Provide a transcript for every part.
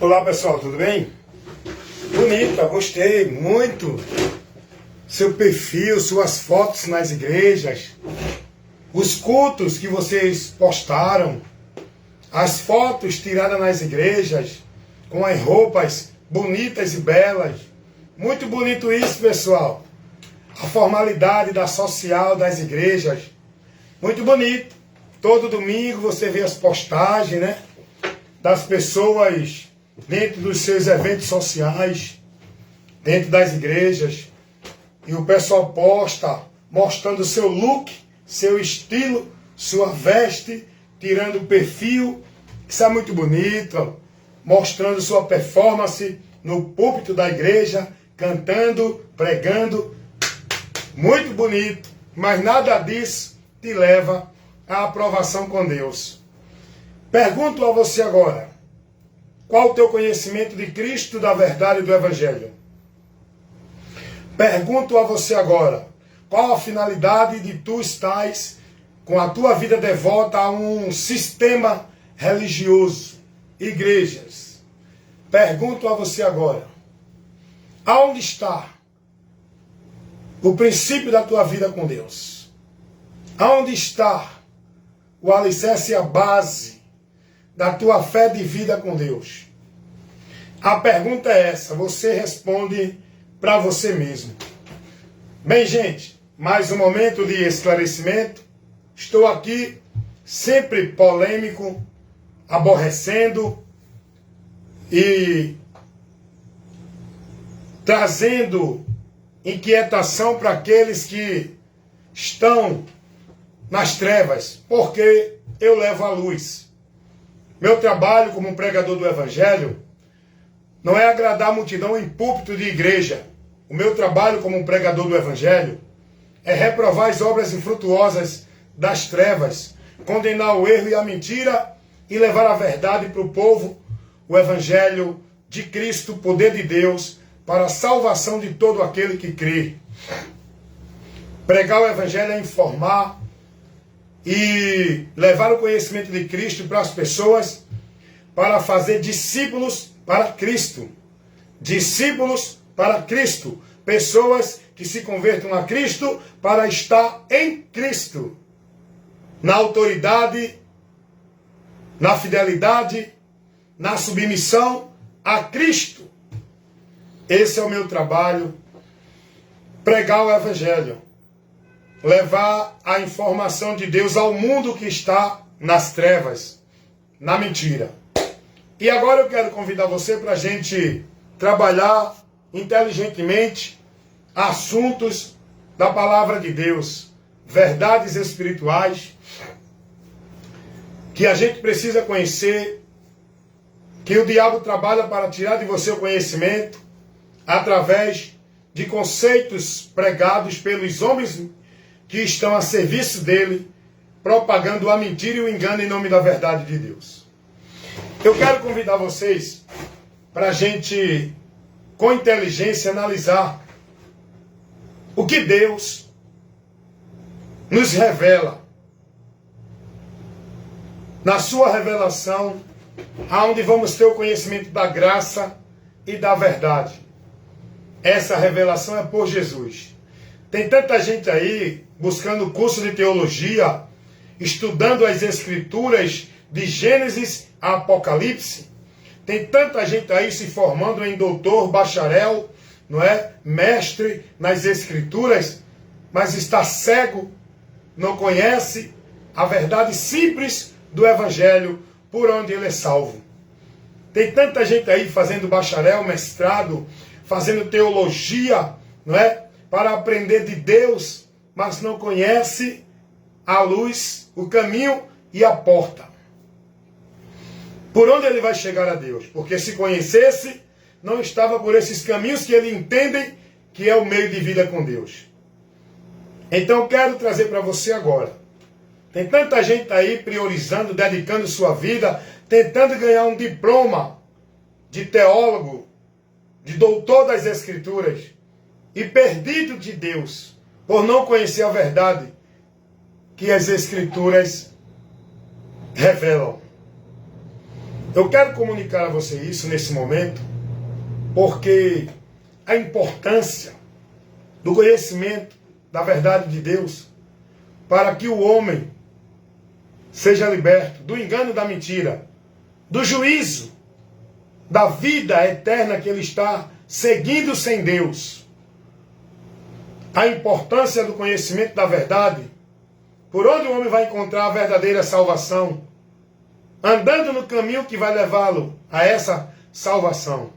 Olá pessoal, tudo bem? Bonita, gostei muito. Seu perfil, suas fotos nas igrejas, os cultos que vocês postaram, as fotos tiradas nas igrejas, com as roupas bonitas e belas. Muito bonito isso, pessoal. A formalidade da social das igrejas. Muito bonito. Todo domingo você vê as postagens, né? Das pessoas dentro dos seus eventos sociais, dentro das igrejas. E o pessoal posta mostrando seu look, seu estilo, sua veste, tirando o perfil. Isso é muito bonito. Mostrando sua performance no púlpito da igreja, cantando, pregando. Muito bonito. Mas nada disso te leva à aprovação com Deus. Pergunto a você agora. Qual o teu conhecimento de Cristo, da verdade e do Evangelho? Pergunto a você agora. Qual a finalidade de tu estás com a tua vida devota a um sistema religioso? Igrejas. Pergunto a você agora. Aonde está o princípio da tua vida com Deus? Aonde está o alicerce e a base da tua fé de vida com Deus? A pergunta é essa, você responde para você mesmo. Bem, gente, mais um momento de esclarecimento. Estou aqui, sempre polêmico, aborrecendo e trazendo inquietação para aqueles que estão nas trevas, porque eu levo a luz. Meu trabalho como pregador do Evangelho não é agradar a multidão em púlpito de igreja. O meu trabalho como pregador do Evangelho é reprovar as obras infrutuosas das trevas, condenar o erro e a mentira e levar a verdade para o povo, o Evangelho de Cristo, o poder de Deus, para a salvação de todo aquele que crê. Pregar o Evangelho é informar e levar o conhecimento de Cristo para as pessoas, para fazer discípulos para Cristo. Discípulos para Cristo. Pessoas que se convertam a Cristo para estar em Cristo. Na autoridade, na fidelidade, na submissão a Cristo. Esse é o meu trabalho. Pregar o Evangelho. Levar a informação de Deus ao mundo que está nas trevas, na mentira. E agora eu quero convidar você para a gente trabalhar inteligentemente assuntos da palavra de Deus, verdades espirituais, que a gente precisa conhecer, que o diabo trabalha para tirar de você o conhecimento, através de conceitos pregados pelos homens que estão a serviço dele, propagando a mentira e o engano em nome da verdade de Deus. Eu quero convidar vocês para a gente, com inteligência, analisar o que Deus nos revela. Na sua revelação, aonde vamos ter o conhecimento da graça e da verdade. Essa revelação é por Jesus. Tem tanta gente aí buscando curso de teologia, estudando as escrituras de Gênesis a Apocalipse. Tem tanta gente aí se formando em doutor, bacharel, não é? Mestre nas escrituras, mas está cego, não conhece a verdade simples do Evangelho por onde ele é salvo. Tem tanta gente aí fazendo bacharel, mestrado, fazendo teologia, não é? Para aprender de Deus, mas não conhece a luz, o caminho e a porta. Por onde ele vai chegar a Deus? Porque se conhecesse, não estava por esses caminhos que ele entende que é o meio de vida com Deus. Então quero trazer para você agora. Tem tanta gente aí priorizando, dedicando sua vida, tentando ganhar um diploma de teólogo, de doutor das Escrituras, e perdido de Deus, por não conhecer a verdade que as Escrituras revelam. Eu quero comunicar a você isso nesse momento, porque a importância do conhecimento da verdade de Deus, para que o homem seja liberto do engano e da mentira, do juízo, da vida eterna que ele está seguindo sem Deus. A importância do conhecimento da verdade, por onde o homem vai encontrar a verdadeira salvação, andando no caminho que vai levá-lo a essa salvação.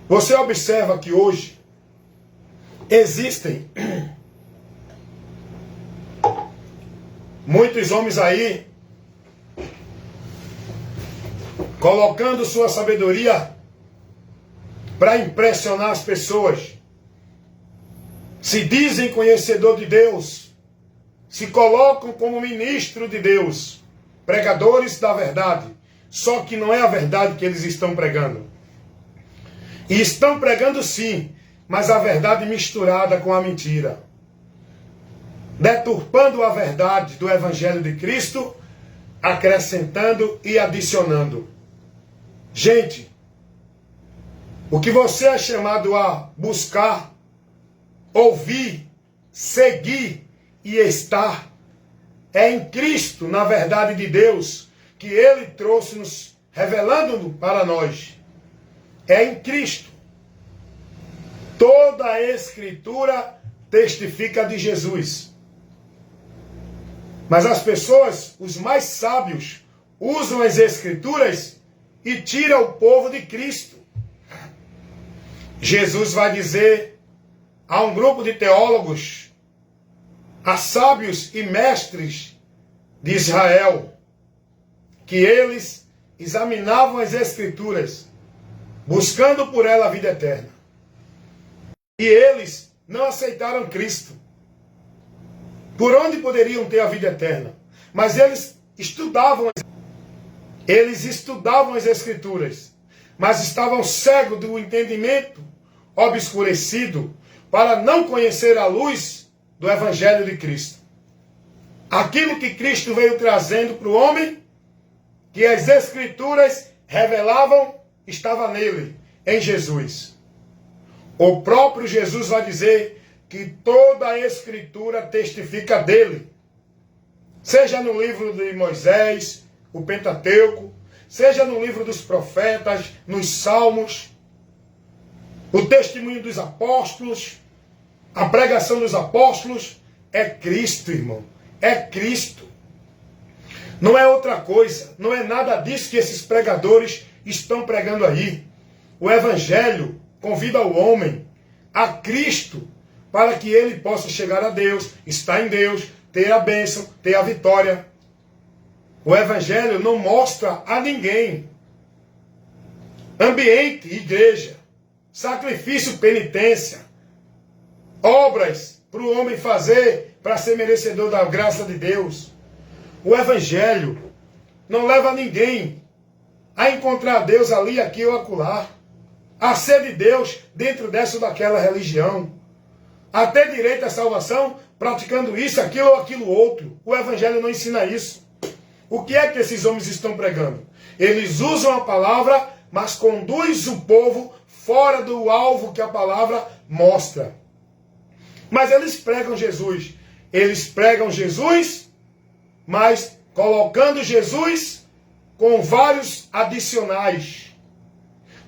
Você observa que hoje existem muitos homens aí colocando sua sabedoria para impressionar as pessoas. Se dizem conhecedor de Deus, se colocam como ministro de Deus, pregadores da verdade, só que não é a verdade que eles estão pregando. E estão pregando sim, mas a verdade misturada com a mentira, deturpando a verdade do Evangelho de Cristo, acrescentando e adicionando. Gente, o que você é chamado a buscar, ouvir, seguir e estar é em Cristo, na verdade de Deus, que Ele trouxe nos revelando para nós. É em Cristo. Toda a Escritura testifica de Jesus. Mas as pessoas, os mais sábios, usam as Escrituras e tiram o povo de Cristo. Jesus vai dizer a um grupo de teólogos, a sábios e mestres de Israel, que eles examinavam as Escrituras, buscando por ela a vida eterna. E eles não aceitaram Cristo. Por onde poderiam ter a vida eterna? Mas eles estudavam as Escrituras, mas estavam cegos do entendimento, obscurecido, para não conhecer a luz do Evangelho de Cristo. Aquilo que Cristo veio trazendo para o homem, que as Escrituras revelavam, estava nele, em Jesus. O próprio Jesus vai dizer que toda a Escritura testifica dele. Seja no livro de Moisés, o Pentateuco, seja no livro dos profetas, nos Salmos, o testemunho dos apóstolos, a pregação dos apóstolos, é Cristo, irmão. É Cristo. Não é outra coisa, não é nada disso que esses pregadores estão pregando aí. O Evangelho convida o homem a Cristo para que ele possa chegar a Deus, estar em Deus, ter a bênção, ter a vitória. O Evangelho não mostra a ninguém ambiente, igreja, sacrifício, penitência, obras para o homem fazer para ser merecedor da graça de Deus. O Evangelho não leva ninguém a encontrar Deus ali, aqui ou acolá, a ser de Deus dentro dessa ou daquela religião, a ter direito à salvação praticando isso, aquilo ou aquilo outro. O Evangelho não ensina isso. O que é que esses homens estão pregando? Eles usam a palavra, mas conduz o povo fora do alvo que a palavra mostra. Mas eles pregam Jesus. Eles pregam Jesus, mas colocando Jesus com vários adicionais,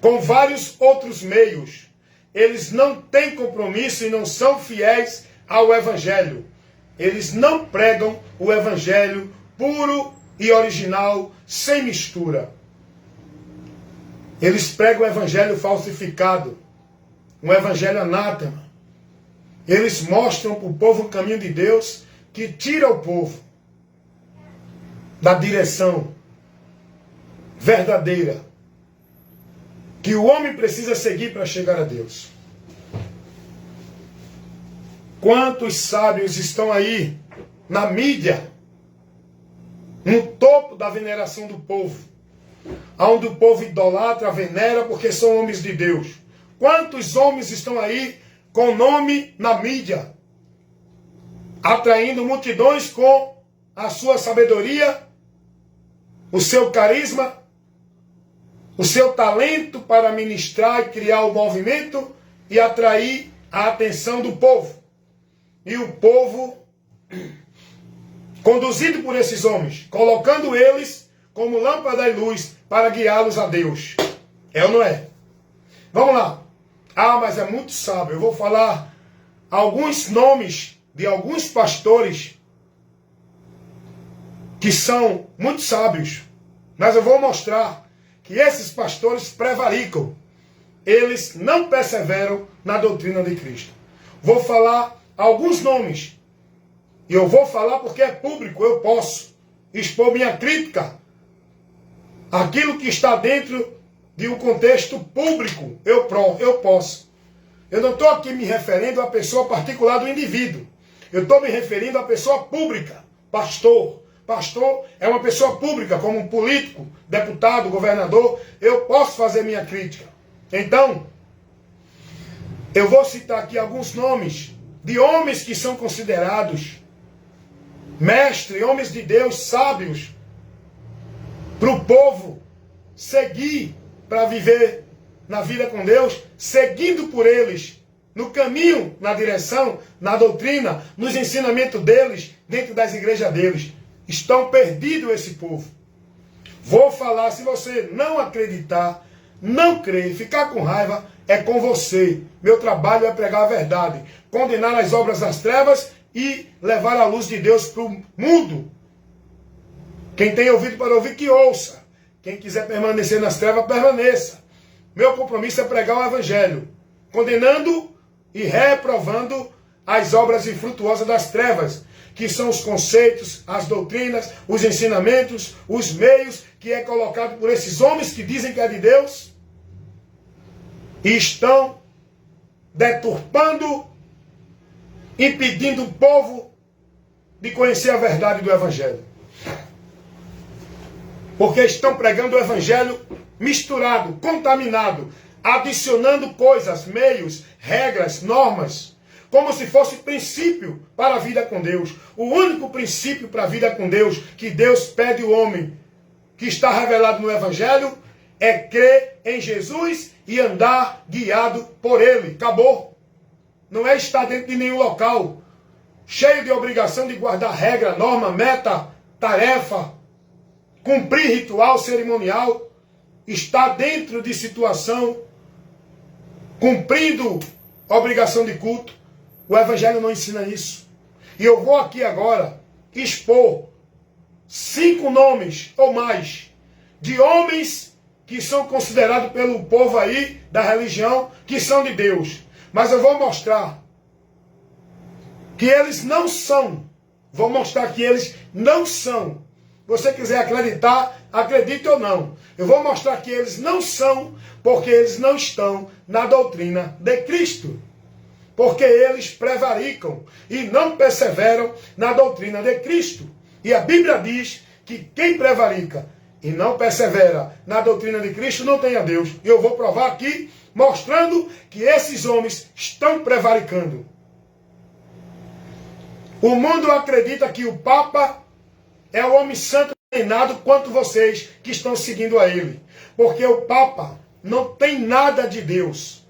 com vários outros meios. Eles não têm compromisso e não são fiéis ao Evangelho. Eles não pregam o Evangelho puro e original, sem mistura. Eles pregam o Evangelho falsificado, um Evangelho anátema. Eles mostram para o povo o caminho de Deus que tira o povo da direção verdadeira que o homem precisa seguir para chegar a Deus. Quantos sábios estão aí na mídia, no topo da veneração do povo, onde o povo idolatra, venera porque são homens de Deus. Quantos homens estão aí com nome na mídia, atraindo multidões com a sua sabedoria, o seu carisma, o seu talento para ministrar e criar o movimento e atrair a atenção do povo. E o povo, conduzido por esses homens, colocando eles como lâmpada e luz para guiá-los a Deus. É ou não é? Vamos lá. Ah, mas é muito sábio. Eu vou falar alguns nomes de alguns pastores que são muito sábios. Mas eu vou mostrar que esses pastores prevaricam. Eles não perseveram na doutrina de Cristo. Vou falar alguns nomes. E eu vou falar porque é público, eu posso expor minha crítica. Aquilo que está dentro de um contexto público, eu posso. Eu não estou aqui me referindo à pessoa particular do indivíduo. Eu estou me referindo à pessoa pública, pastor. Pastor é uma pessoa pública, como um político, deputado, governador. Eu posso fazer minha crítica. Então, eu vou citar aqui alguns nomes de homens que são considerados mestres, homens de Deus, sábios, para o povo seguir, para viver na vida com Deus, seguindo por eles, no caminho, na direção, na doutrina, nos ensinamentos deles, dentro das igrejas deles. Estão perdidos esse povo. Vou falar, se você não acreditar, não crer, ficar com raiva, é com você. Meu trabalho é pregar a verdade, condenar as obras das trevas e levar a luz de Deus para o mundo. Quem tem ouvido para ouvir, que ouça. Quem quiser permanecer nas trevas, permaneça. Meu compromisso é pregar o evangelho, condenando e reprovando as obras infrutuosas das trevas, que são os conceitos, as doutrinas, os ensinamentos, os meios que é colocado por esses homens que dizem que é de Deus e estão deturpando, impedindo o povo de conhecer a verdade do evangelho. Porque estão pregando o evangelho misturado, contaminado, adicionando coisas, meios, regras, normas, como se fosse princípio para a vida com Deus. O único princípio para a vida com Deus que Deus pede ao homem, que está revelado no evangelho, é crer em Jesus e andar guiado por Ele. Acabou. Não é estar dentro de nenhum local cheio de obrigação de guardar regra, norma, meta, tarefa, cumprir ritual cerimonial, estar dentro de situação, cumprindo obrigação de culto. O evangelho não ensina isso. E eu vou aqui agora expor 5 nomes ou mais de homens que são considerados pelo povo aí da religião que são de Deus. Mas eu vou mostrar que eles não são. Vou mostrar que eles não são. Você quiser acreditar, acredite ou não. Eu vou mostrar que eles não são, porque eles não estão na doutrina de Cristo. Porque eles prevaricam e não perseveram na doutrina de Cristo. E a Bíblia diz que quem prevarica e não persevera na doutrina de Cristo não tem a Deus. E eu vou provar aqui, mostrando que esses homens estão prevaricando. O mundo acredita que o Papa é o homem santo treinado quanto vocês que estão seguindo a ele. Porque o Papa não tem nada de Deus.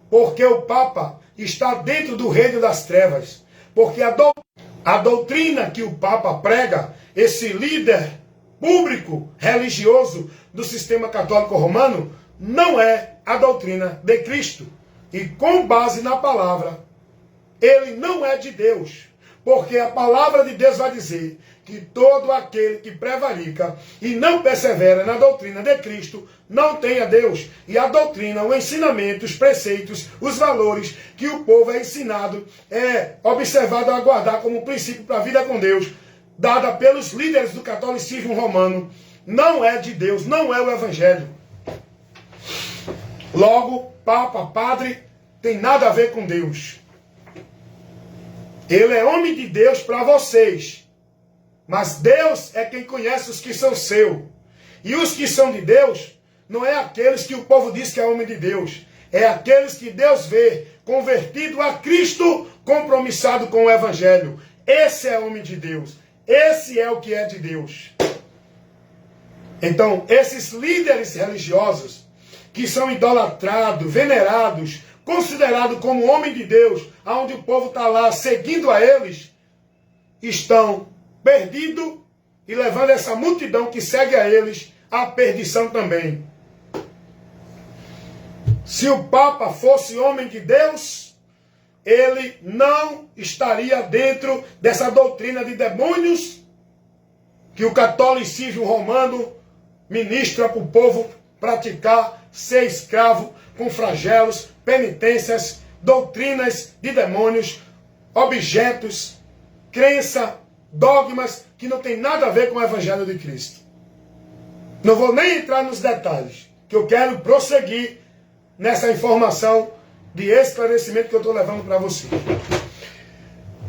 Porque o Papa está dentro do reino das trevas. Porque a doutrina que o Papa prega, esse líder público religioso do sistema católico romano, não é a doutrina de Cristo. E com base na palavra, ele não é de Deus. Porque a palavra de Deus vai dizer que todo aquele que prevarica e não persevera na doutrina de Cristo não tem a Deus. E a doutrina, o ensinamento, os preceitos, os valores que o povo é ensinado, é observado a guardar como princípio para a vida com Deus, dada pelos líderes do catolicismo romano, não é de Deus, não é o evangelho. Logo, Papa, Padre, tem nada a ver com Deus. Ele é homem de Deus para vocês. Mas Deus é quem conhece os que são seus. E os que são de Deus, não é aqueles que o povo diz que é homem de Deus. É aqueles que Deus vê convertido a Cristo, compromissado com o Evangelho. Esse é homem de Deus. Esse é o que é de Deus. Então, esses líderes religiosos, que são idolatrados, venerados, considerados como homem de Deus, onde o povo está lá seguindo a eles, estão perdidos e levando essa multidão que segue a eles à perdição também. Se o Papa fosse homem de Deus, ele não estaria dentro dessa doutrina de demônios que o catolicismo romano ministra para o povo praticar, ser escravo, com flagelos, penitências, doutrinas de demônios, objetos, crença, dogmas que não tem nada a ver com o Evangelho de Cristo. Não vou nem entrar nos detalhes, que eu quero prosseguir nessa informação de esclarecimento que eu estou levando para você.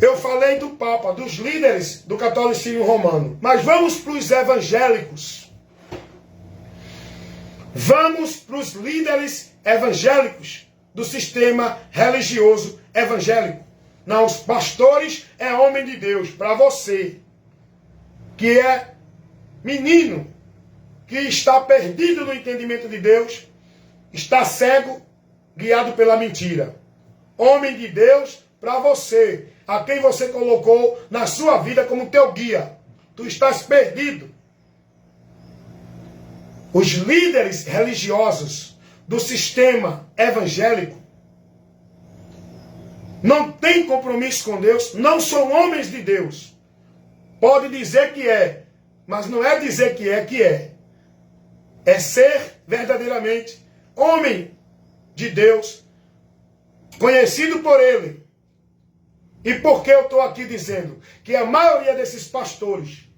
Eu falei do Papa, dos líderes do catolicismo romano, mas vamos para os evangélicos. Vamos para os líderes evangélicos do sistema religioso evangélico. Não, os pastores é homem de Deus. Para você, que é menino, que está perdido no entendimento de Deus, está cego, guiado pela mentira. Homem de Deus, para você, a quem você colocou na sua vida como teu guia. Tu estás perdido. Os líderes religiosos do sistema evangélico não têm compromisso com Deus, não são homens de Deus. Pode dizer que é, mas não é dizer que é que é. É ser verdadeiramente homem de Deus, conhecido por Ele. E por que eu estou aqui dizendo que a maioria desses pastores,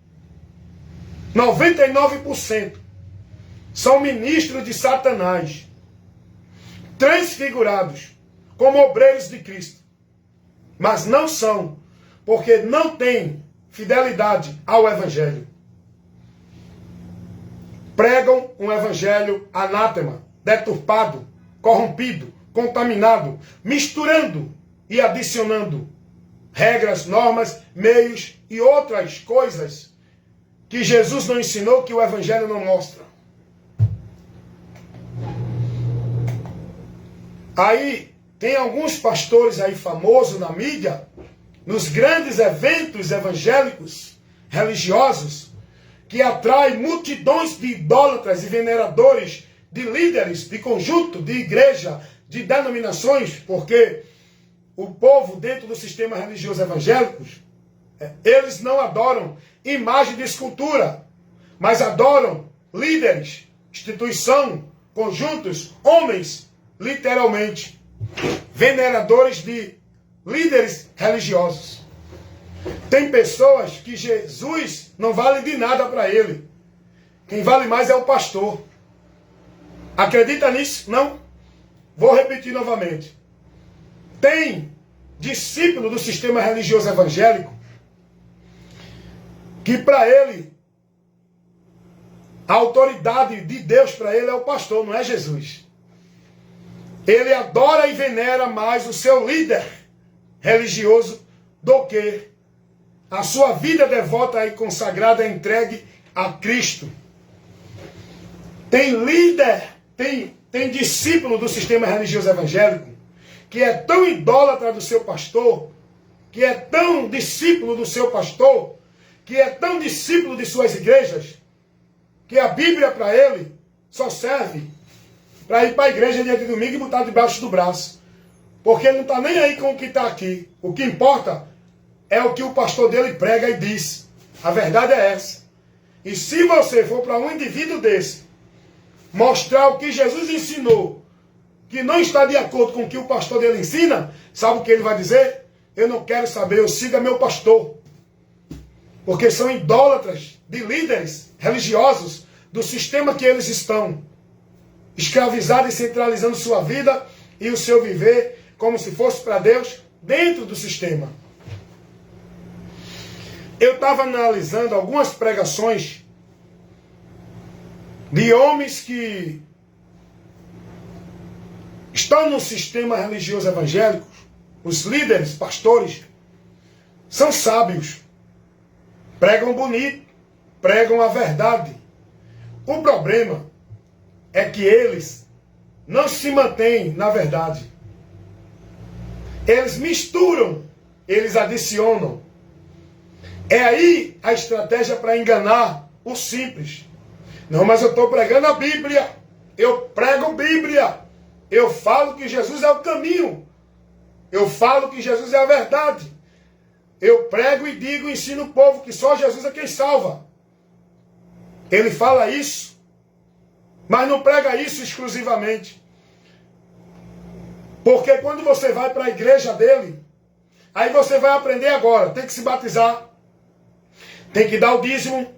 99%, são ministros de Satanás, transfigurados como obreiros de Cristo, mas não são, porque não têm fidelidade ao Evangelho. Pregam um Evangelho anátema, deturpado, corrompido, contaminado, misturando e adicionando regras, normas, meios e outras coisas que Jesus não ensinou, que o Evangelho não mostra. Aí tem alguns pastores aí famosos na mídia, nos grandes eventos evangélicos, religiosos, que atraem multidões de idólatras e veneradores, de líderes, de conjunto, de igreja, de denominações, porque o povo dentro do sistema religioso evangélico, eles não adoram imagem de escultura, mas adoram líderes, instituição, conjuntos, homens, literalmente, veneradores de líderes religiosos. Tem pessoas que Jesus não vale de nada para ele. Quem vale mais é o pastor. Acredita nisso? Não? Vou repetir novamente. Tem discípulo do sistema religioso evangélico que para ele, a autoridade de Deus para ele é o pastor, não é Jesus. Ele adora e venera mais o seu líder religioso do que a sua vida devota e consagrada, entregue a Cristo. Tem líder, tem discípulo do sistema religioso evangélico que é tão idólatra do seu pastor, que é tão discípulo do seu pastor, que é tão discípulo de suas igrejas, que a Bíblia para ele só serve para ir para a igreja dia de domingo e botar debaixo do braço. Porque ele não está nem aí com o que está aqui. O que importa é o que o pastor dele prega e diz. A verdade é essa. E se você for para um indivíduo desse, mostrar o que Jesus ensinou, que não está de acordo com o que o pastor dele ensina, sabe o que ele vai dizer? Eu não quero saber, eu siga meu pastor. Porque são idólatras de líderes religiosos do sistema que eles estão, escravizados e centralizando sua vida e o seu viver como se fosse para Deus dentro do sistema. Eu estava analisando algumas pregações de homens que estão no sistema religioso evangélico, os líderes, pastores, são sábios, pregam bonito, pregam a verdade, O problema é que eles não se mantêm na verdade. Eles misturam, eles adicionam. É aí a estratégia para enganar o simples. Não, mas eu estou pregando a Bíblia. Eu prego Bíblia. Eu falo que Jesus é o caminho. Eu falo que Jesus é a verdade. Eu prego e digo, ensino o povo que só Jesus é quem salva. Ele fala isso, mas não prega isso exclusivamente. Porque quando você vai para a igreja dele, aí você vai aprender agora, tem que se batizar, tem que dar o dízimo,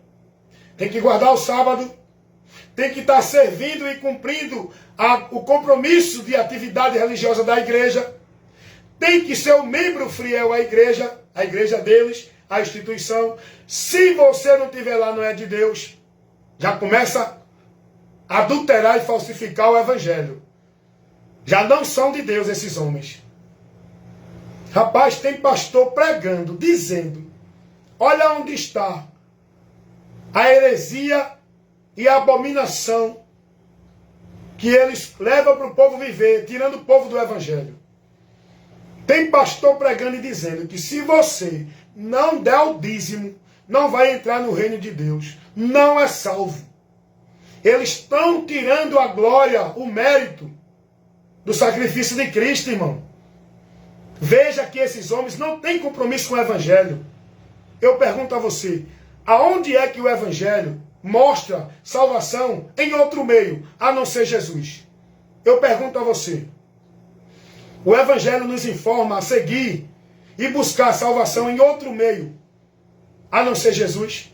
tem que guardar o sábado, tem que estar servindo e cumprindo o compromisso de atividade religiosa da igreja, tem que ser um membro fiel à igreja deles, à instituição. Se você não estiver lá, não é de Deus. Já começa a adulterar e falsificar o evangelho. Já não são de Deus esses homens. Rapaz, tem pastor pregando, dizendo, olha onde está a heresia e a abominação que eles levam para o povo viver, tirando o povo do evangelho. Tem pastor pregando e dizendo que se você não der o dízimo, não vai entrar no reino de Deus. Não é salvo. Eles estão tirando a glória, o mérito do sacrifício de Cristo, irmão. Veja que esses homens não têm compromisso com o evangelho. Eu pergunto a você, aonde é que o evangelho mostra salvação em outro meio, a não ser Jesus? Eu pergunto a você. O evangelho nos informa a seguir e buscar salvação em outro meio, a não ser Jesus.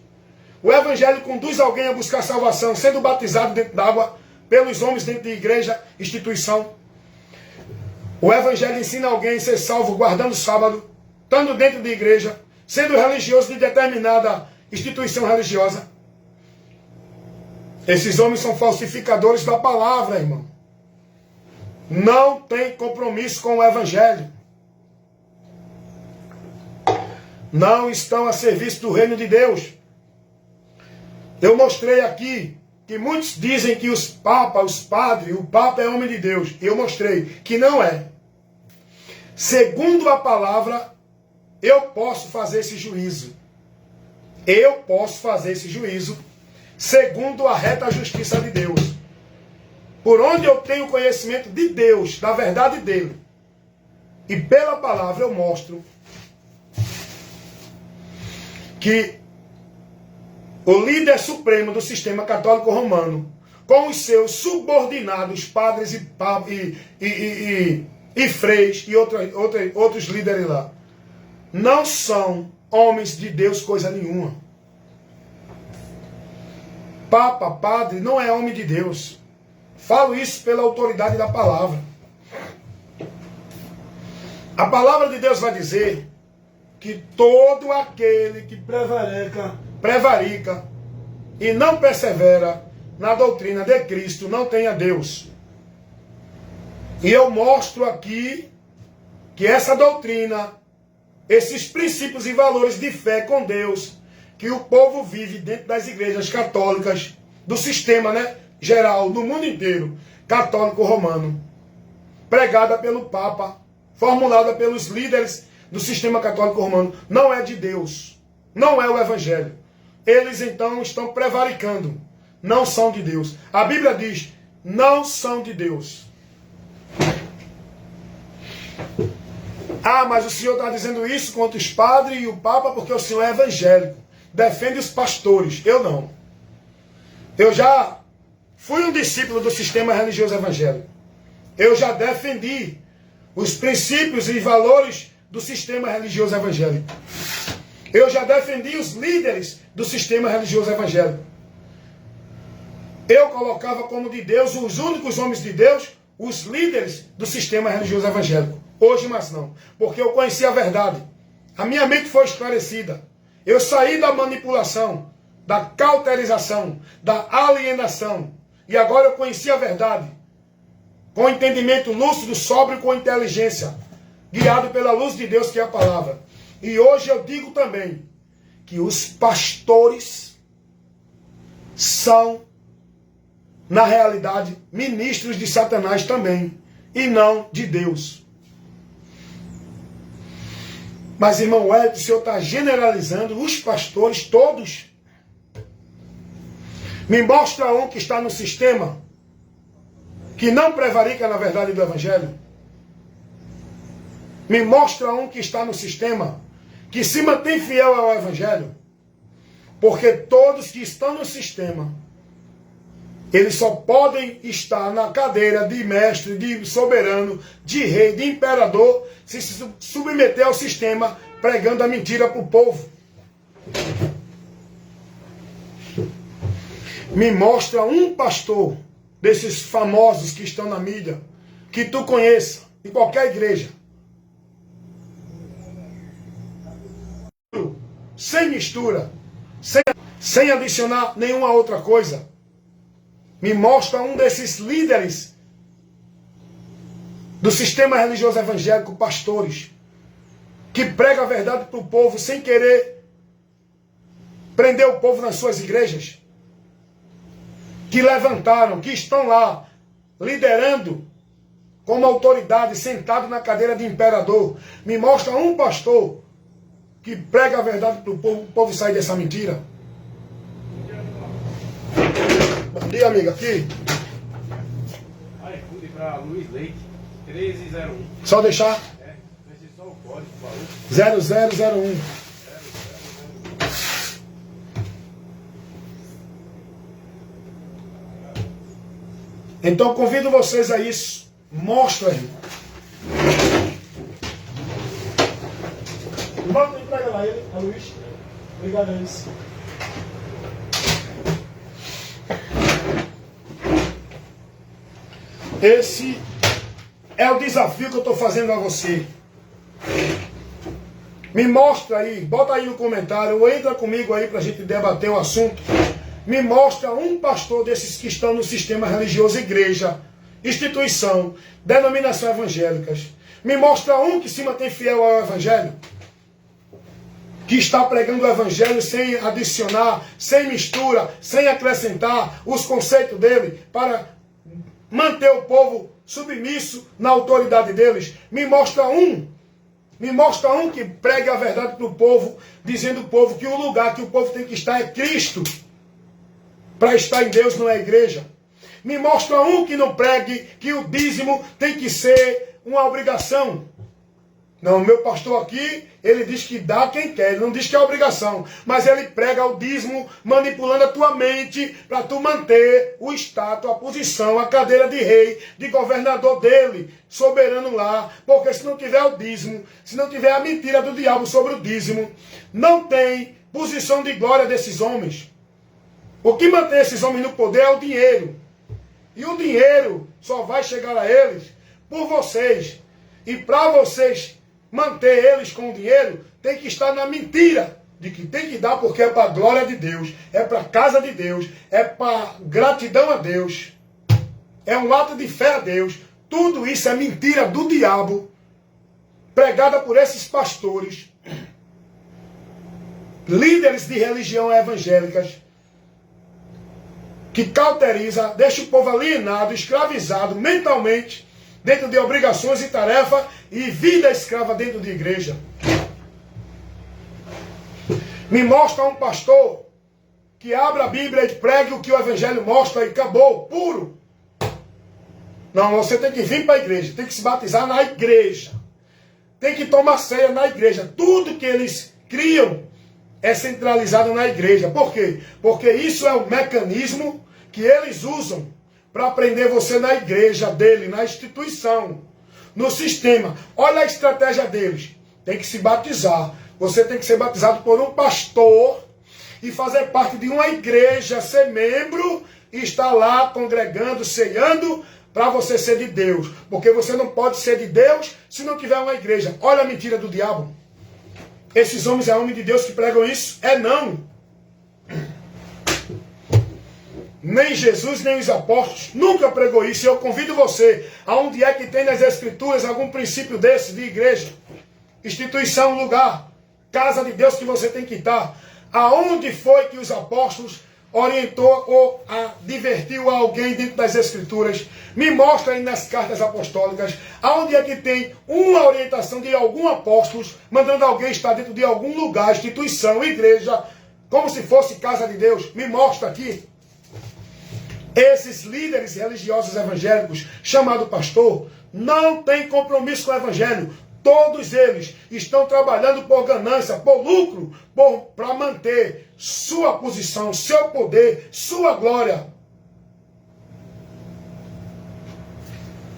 O evangelho conduz alguém a buscar salvação sendo batizado dentro d'água pelos homens dentro de igreja, instituição. O evangelho ensina alguém a ser salvo guardando o sábado, estando dentro de igreja, sendo religioso de determinada instituição religiosa. Esses homens são falsificadores da palavra, irmão. Não tem compromisso com o evangelho. Não estão a serviço do reino de Deus. Eu mostrei aqui que muitos dizem que os papas, os padres, o papa é homem de Deus. Eu mostrei que não é. Segundo a palavra, eu posso fazer esse juízo. Eu posso fazer esse juízo segundo a reta justiça de Deus. Por onde eu tenho conhecimento de Deus, da verdade dele. E pela palavra eu mostro que o líder supremo do sistema católico romano, com os seus subordinados, padres e freis e outros líderes lá, não são homens de Deus coisa nenhuma. Papa, padre, não é homem de Deus. Falo isso pela autoridade da palavra. A palavra de Deus vai dizer que todo aquele que prevarica e não persevera na doutrina de Cristo não tem a Deus. E eu mostro aqui que essa doutrina, esses princípios e valores de fé com Deus, que o povo vive dentro das igrejas católicas, do sistema, geral, do mundo inteiro, católico romano, pregada pelo Papa, formulada pelos líderes do sistema católico romano, não é de Deus, não é o evangelho. Eles então estão prevaricando, não são de Deus. A Bíblia diz, não são de Deus. Ah, mas o senhor está dizendo isso contra os padres e o Papa porque o senhor é evangélico. Defende os pastores. Eu não. Eu já fui um discípulo do sistema religioso evangélico. Eu já defendi os princípios e valores do sistema religioso evangélico. Eu já defendi os líderes do sistema religioso evangélico. Eu colocava como de Deus os únicos homens de Deus, os líderes do sistema religioso evangélico. Hoje mais não, porque eu conheci a verdade. A minha mente foi esclarecida. Eu saí da manipulação, da cauterização, da alienação. E agora eu conheci a verdade. Com entendimento lúcido, sóbrio, com inteligência. Guiado pela luz de Deus, que é a palavra. E hoje eu digo também que os pastores são na realidade, ministros de Satanás também, e não de Deus. Mas, irmão Wellington, o senhor está generalizando os pastores todos. Me mostra um que está no sistema, que não prevarica na verdade do Evangelho. Me mostra um que está no sistema, que se mantém fiel ao Evangelho. Porque todos que estão no sistema, eles só podem estar na cadeira de mestre, de soberano, de rei, de imperador, se submeter ao sistema, pregando a mentira para o povo. Me mostra um pastor desses famosos que estão na mídia, que tu conheça, em qualquer igreja, sem mistura, sem adicionar nenhuma outra coisa. Me mostra um desses líderes do sistema religioso evangélico, pastores, que prega a verdade para o povo sem querer prender o povo nas suas igrejas, que levantaram, que estão lá, liderando como autoridade, sentado na cadeira de imperador. Me mostra um pastor que prega a verdade para o povo sair dessa mentira. Bom dia, amiga. Aqui. iFood para Luiz Leite, 1301. Só deixar? É, deixa só o código, por favor. 0001. Então convido vocês a isso. Mostra aí. Vamos entregar lá ele, a Luiz. Obrigado a eles. Esse é o desafio que eu estou fazendo a você. Me mostra aí, bota aí no comentário, ou entra comigo aí para a gente debater o assunto. Me mostra um pastor desses que estão no sistema religioso, igreja, instituição, denominação evangélicas. Me mostra um que se mantém fiel ao Evangelho, que está pregando o Evangelho sem adicionar, sem mistura, sem acrescentar os conceitos dele para manter o povo submisso na autoridade deles. Me mostra um que pregue a verdade para o povo, dizendo ao povo que o lugar que o povo tem que estar é Cristo. Para estar em Deus não é igreja. Me mostra um que não pregue que o dízimo tem que ser uma obrigação. Não, o meu pastor aqui, ele diz que dá quem quer, ele não diz que é obrigação. Mas ele prega o dízimo manipulando a tua mente para tu manter o status, a posição, a cadeira de rei, de governador dele, soberano lá. Porque se não tiver o dízimo, se não tiver a mentira do diabo sobre o dízimo, não tem posição de glória desses homens. O que mantém esses homens no poder é o dinheiro. E o dinheiro só vai chegar a eles por vocês. E para vocês manter eles com o dinheiro, tem que estar na mentira de que tem que dar porque é para a glória de Deus, é para a casa de Deus, é para gratidão a Deus, é um ato de fé a Deus. Tudo isso é mentira do diabo, pregada por esses pastores, líderes de religião evangélicas, que cauteriza, deixa o povo alienado, escravizado mentalmente, dentro de obrigações e tarefas, e vida escrava dentro de igreja. Me mostra um pastor que abra a Bíblia e pregue o que o Evangelho mostra e acabou, puro. Não, você tem que vir para a igreja, tem que se batizar na igreja, tem que tomar ceia na igreja. Tudo que eles criam é centralizado na igreja. Por quê? Porque isso é o mecanismo que eles usam para prender você na igreja dele, na instituição, no sistema. Olha a estratégia deles. Tem que se batizar. Você tem que ser batizado por um pastor e fazer parte de uma igreja, ser membro e estar lá congregando, ceando, para você ser de Deus. Porque você não pode ser de Deus se não tiver uma igreja. Olha a mentira do diabo. Esses homens é homem de Deus que pregam isso? É não. Nem Jesus, nem os apóstolos nunca pregou isso. E eu convido você, aonde é que tem nas Escrituras algum princípio desse de igreja, instituição, lugar, casa de Deus que você tem que estar. Aonde foi que os apóstolos orientou ou advertiu alguém dentro das Escrituras? Me mostra aí nas cartas apostólicas, aonde é que tem uma orientação de algum apóstolo mandando alguém estar dentro de algum lugar, instituição, igreja, como se fosse casa de Deus. Me mostra aqui. Esses líderes religiosos evangélicos, chamado pastor, não têm compromisso com o evangelho. Todos eles estão trabalhando por ganância, por lucro, para manter sua posição, seu poder, sua glória.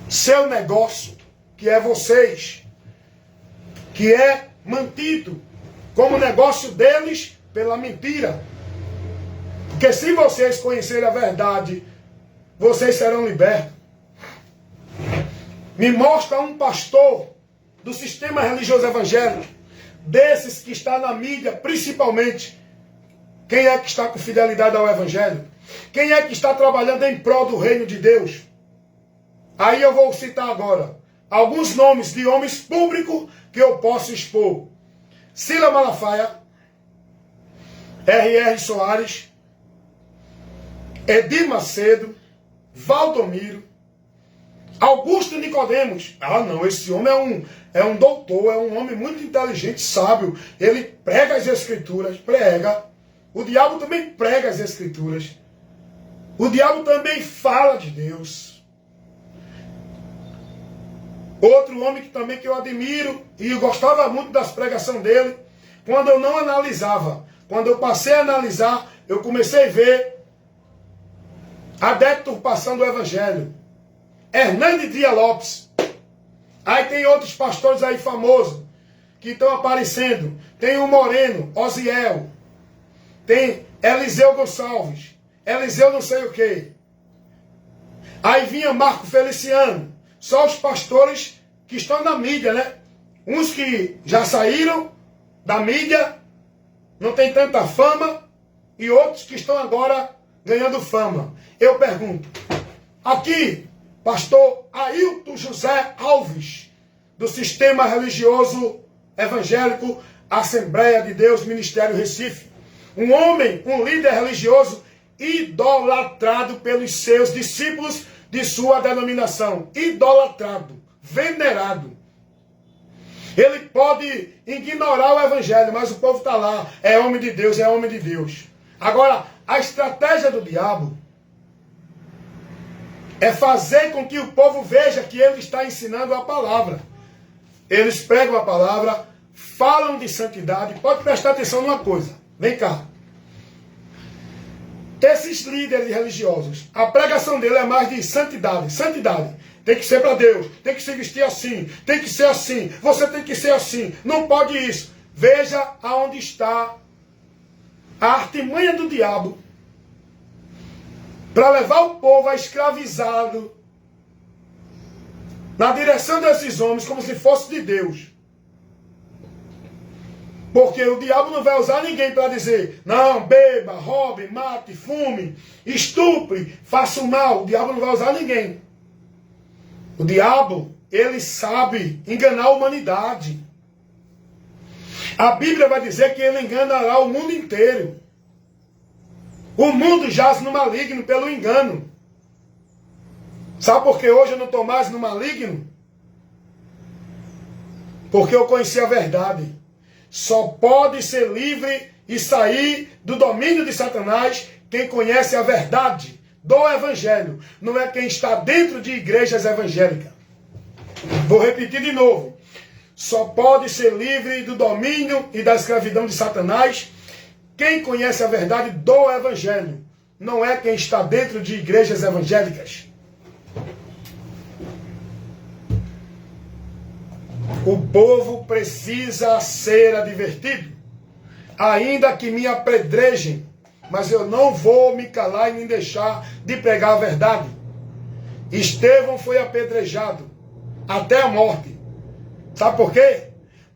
Seu negócio, que é vocês, que é mantido como negócio deles pela mentira. Porque se vocês conhecerem a verdade, vocês serão libertos. Me mostra um pastor do sistema religioso evangélico, desses que está na mídia, principalmente. Quem é que está com fidelidade ao evangelho? Quem é que está trabalhando em prol do reino de Deus? Aí eu vou citar agora alguns nomes de homens públicos que eu posso expor. Sila Malafaia, R.R. Soares, Edir Macedo, Valdomiro, Augusto Nicodemos. Ah, não, esse homem é um doutor, é um homem muito inteligente, sábio. Ele prega as Escrituras, prega. O diabo também prega as Escrituras. O diabo também fala de Deus. Outro homem que eu admiro e eu gostava muito das pregações dele, quando eu não analisava. Quando eu passei a analisar, eu comecei a ver a deturpação do evangelho. Hernandes Dias Lopes. Aí tem outros pastores aí famosos que estão aparecendo. Tem o Moreno, Osiel. Tem Eliseu Gonçalves. Eliseu não sei o quê. Aí vinha Marco Feliciano. Só os pastores que estão na mídia, né? Uns que já saíram da mídia, não tem tanta fama, e outros que estão agora ganhando fama. Eu pergunto, aqui, pastor Ailton José Alves, do Sistema Religioso Evangélico Assembleia de Deus, Ministério Recife. Um homem, um líder religioso idolatrado pelos seus discípulos de sua denominação. Idolatrado, venerado. Ele pode ignorar o evangelho, mas o povo está lá. É homem de Deus, é homem de Deus. Agora, a estratégia do diabo é fazer com que o povo veja que ele está ensinando a palavra. Eles pregam a palavra, falam de santidade. Pode prestar atenção numa coisa. Vem cá. Esses líderes religiosos, a pregação dele é mais de santidade. Santidade. Tem que ser para Deus. Tem que se vestir assim. Tem que ser assim. Você tem que ser assim. Não pode isso. Veja aonde está a artimanha do diabo para levar o povo a escravizado na direção desses homens como se fosse de Deus. Porque o diabo não vai usar ninguém para dizer, não, beba, roube, mate, fume, estupre, faça o mal. O diabo não vai usar ninguém. O diabo, ele sabe enganar a humanidade. A Bíblia vai dizer que ele enganará o mundo inteiro. O mundo jaz no maligno pelo engano. Sabe por que hoje eu não estou mais no maligno? Porque eu conheci a verdade. Só pode ser livre e sair do domínio de Satanás quem conhece a verdade do evangelho. Não é quem está dentro de igrejas evangélicas. Vou repetir de novo. Só pode ser livre do domínio e da escravidão de Satanás quem conhece a verdade do evangelho. Não é quem está dentro de igrejas evangélicas. O povo precisa ser advertido. Ainda que me apedrejem, mas eu não vou me calar e nem deixar de pregar a verdade. Estevão foi apedrejado até a morte. Sabe por quê?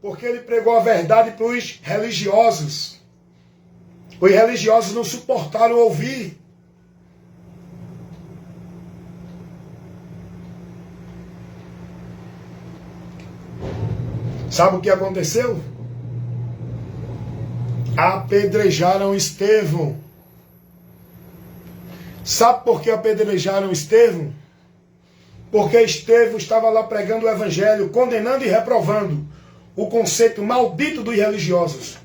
Porque ele pregou a verdade para os religiosos. Os religiosos não suportaram ouvir. Sabe o que aconteceu? Apedrejaram Estevão. Sabe por que apedrejaram Estevão? Porque Estevão estava lá pregando o evangelho, condenando e reprovando o conceito maldito dos religiosos.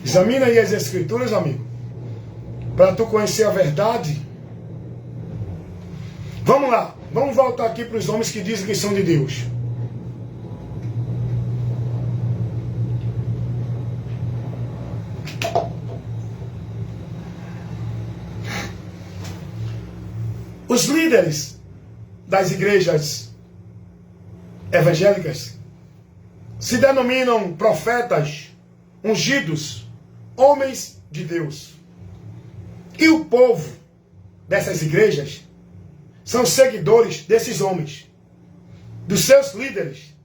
Examina aí as escrituras, amigo, para tu conhecer a verdade. Vamos lá, vamos voltar aqui para os homens que dizem que são de Deus. Os líderes das igrejas evangélicas se denominam profetas, ungidos, homens de Deus. E o povo dessas igrejas são seguidores desses homens, dos seus líderes,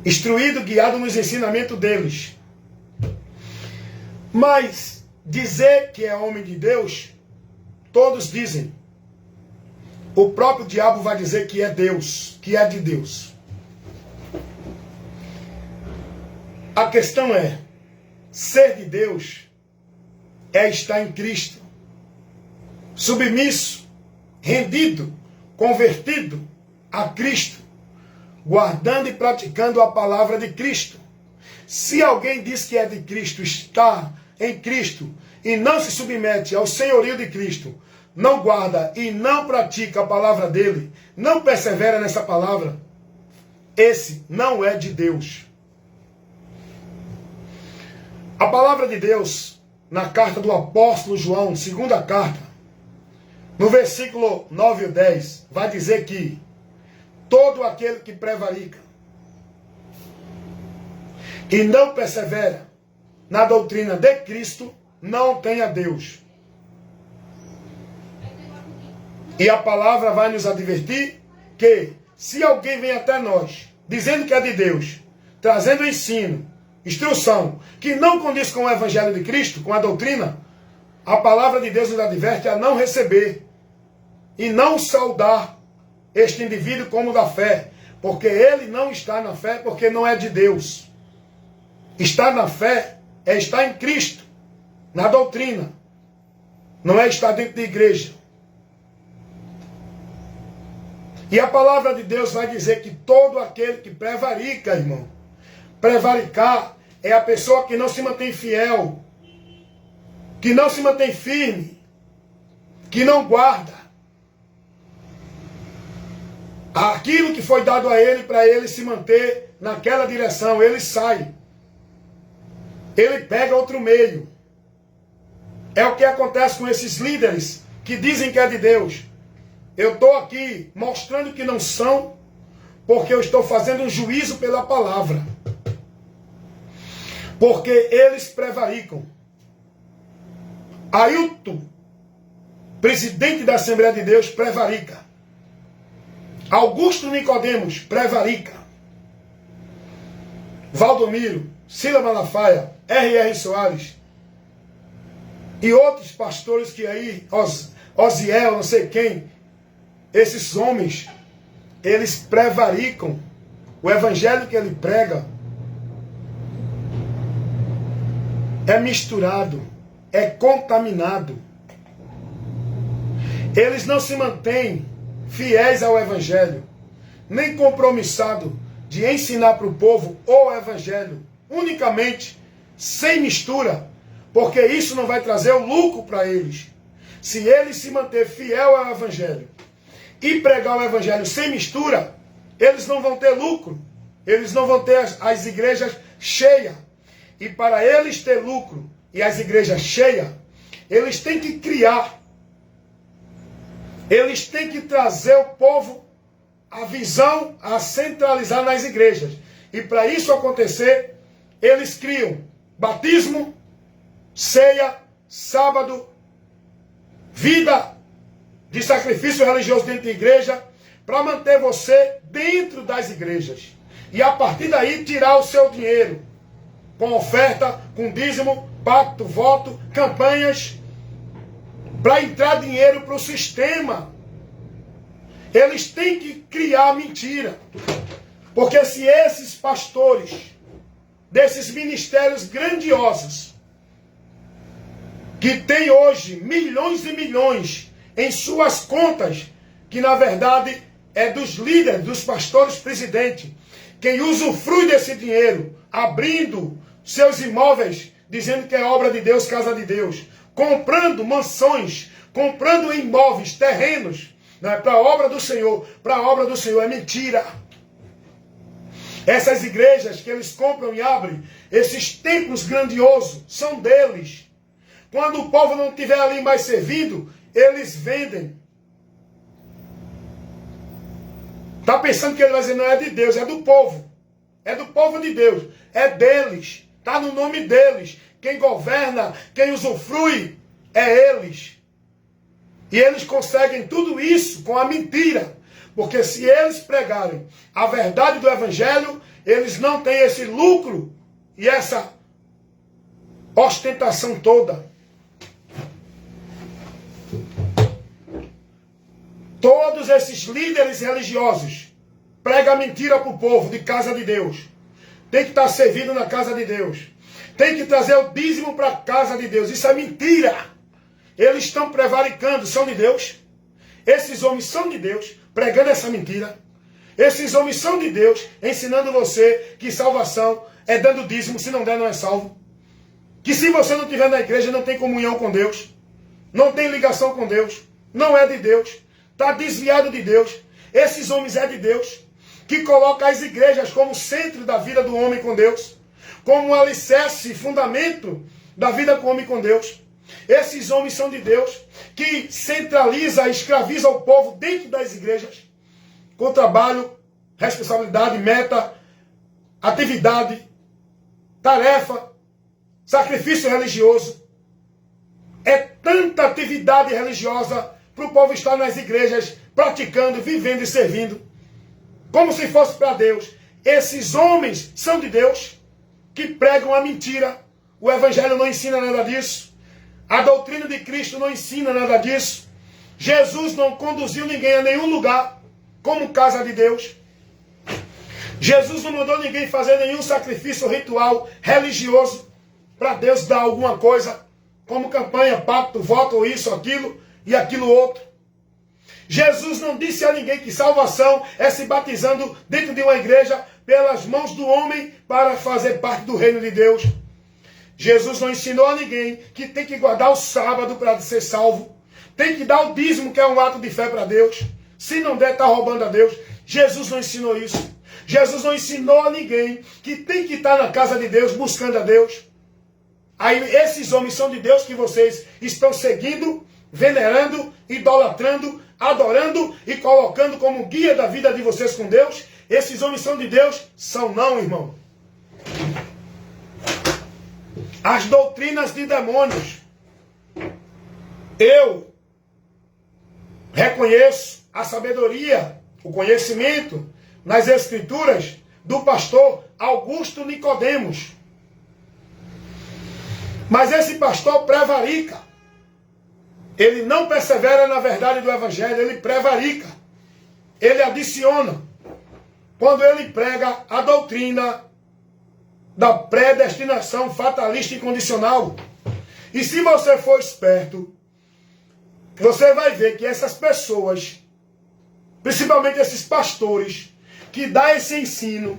instruído, guiado nos ensinamentos deles. Mas dizer que é homem de Deus, todos dizem. O próprio diabo vai dizer que é Deus, que é de Deus. A questão é, ser de Deus é estar em Cristo, submisso, rendido, convertido a Cristo, guardando e praticando a palavra de Cristo. Se alguém diz que é de Cristo, está em Cristo e não se submete ao senhorio de Cristo, não guarda e não pratica a palavra dele, não persevera nessa palavra, esse não é de Deus. A palavra de Deus, na carta do apóstolo João, segunda carta, no versículo 9 e 10, vai dizer que todo aquele que prevarica e não persevera na doutrina de Cristo, não tem a Deus. E a palavra vai nos advertir que, se alguém vem até nós, dizendo que é de Deus, trazendo ensino, instrução, que não condiz com o evangelho de Cristo, com a doutrina, a palavra de Deus nos adverte a não receber e não saudar este indivíduo como da fé, porque ele não está na fé, porque não é de Deus. Estar na fé é estar em Cristo, na doutrina, não é estar dentro da igreja. E a palavra de Deus vai dizer que todo aquele que prevarica, irmão, prevaricar é a pessoa que não se mantém fiel, que não se mantém firme, que não guarda aquilo que foi dado a ele para ele se manter naquela direção. Ele sai, ele pega outro meio. É o que acontece com esses líderes que dizem que é de Deus. Eu estou aqui mostrando que não são, porque eu estou fazendo um juízo pela palavra. Porque eles prevaricam. Ailton, presidente da Assembleia de Deus, prevarica. Augusto Nicodemos, prevarica. Valdomiro, Sila Malafaia, R.R. Soares e outros pastores que aí, Osiel, não sei quem, esses homens, eles prevaricam. O evangelho que ele prega é misturado, é contaminado. Eles não se mantêm fiéis ao evangelho, nem compromissados de ensinar para o povo o evangelho, unicamente, sem mistura, porque isso não vai trazer o lucro para eles. Se eles se manter fiel ao evangelho e pregar o evangelho sem mistura, eles não vão ter lucro, eles não vão ter as igrejas cheias. E para eles ter lucro e as igrejas cheias, eles têm que criar, eles têm que trazer o povo a visão a centralizar nas igrejas. E para isso acontecer, eles criam batismo, ceia, sábado, vida de sacrifício religioso dentro da igreja, para manter você dentro das igrejas. E a partir daí tirar o seu dinheiro, com oferta, com dízimo, pacto, voto, campanhas, para entrar dinheiro para o sistema. Eles têm que criar mentira. Porque se esses pastores, desses ministérios grandiosos, que tem hoje milhões e milhões em suas contas, que na verdade é dos líderes, dos pastores presidentes, quem usufrui desse dinheiro, abrindo seus imóveis, dizendo que é obra de Deus, casa de Deus, comprando mansões, comprando imóveis, terrenos, não é para a obra do Senhor, para a obra do Senhor, é mentira. Essas igrejas que eles compram e abrem, esses templos grandiosos, são deles. Quando o povo não estiver ali mais servindo, eles vendem. Está pensando que ele vai dizer, não é de Deus, é do povo. É do povo de Deus, é deles. Está no nome deles. Quem governa, quem usufrui, é eles. E eles conseguem tudo isso com a mentira. Porque se eles pregarem a verdade do Evangelho, eles não têm esse lucro e essa ostentação toda. Todos esses líderes religiosos pregam a mentira para o povo de casa de Deus. Tem que estar servindo na casa de Deus. Tem que trazer o dízimo para a casa de Deus. Isso é mentira. Eles estão prevaricando, são de Deus. Esses homens são de Deus, pregando essa mentira. Esses homens são de Deus, ensinando você que salvação é dando dízimo, se não der não é salvo. Que se você não estiver na igreja não tem comunhão com Deus. Não tem ligação com Deus. Não é de Deus. Está desviado de Deus. Esses homens é de Deus. Que coloca as igrejas como centro da vida do homem com Deus. Como um alicerce, fundamento da vida com o homem com Deus. Esses homens são de Deus. Que centraliza, escraviza o povo dentro das igrejas. Com trabalho, responsabilidade, meta, atividade, tarefa, sacrifício religioso. É tanta atividade religiosa para o povo estar nas igrejas, praticando, vivendo e servindo, como se fosse para Deus. Esses homens são de Deus, que pregam a mentira. O Evangelho não ensina nada disso. A doutrina de Cristo não ensina nada disso. Jesus não conduziu ninguém a nenhum lugar como casa de Deus. Jesus não mandou ninguém fazer nenhum sacrifício ritual religioso para Deus dar alguma coisa, como campanha, pacto, voto, isso, aquilo e aquilo outro. Jesus não disse a ninguém que salvação é se batizando dentro de uma igreja pelas mãos do homem para fazer parte do reino de Deus. Jesus não ensinou a ninguém que tem que guardar o sábado para ser salvo. Tem que dar o dízimo, que é um ato de fé para Deus. Se não der, está roubando a Deus. Jesus não ensinou isso. Jesus não ensinou a ninguém que tem que estar na casa de Deus, buscando a Deus. Aí esses homens são de Deus que vocês estão seguindo, venerando, idolatrando, adorando e colocando como guia da vida de vocês com Deus. Esses homens são de Deus? São não, irmão. As doutrinas de demônios. Eu reconheço a sabedoria, o conhecimento nas Escrituras do pastor Augusto Nicodemos. Mas esse pastor prevarica. Ele não persevera na verdade do Evangelho, ele prevarica. Ele adiciona. Quando ele prega a doutrina da predestinação fatalista e condicional. E se você for esperto, você vai ver que essas pessoas, principalmente esses pastores, que dão esse ensino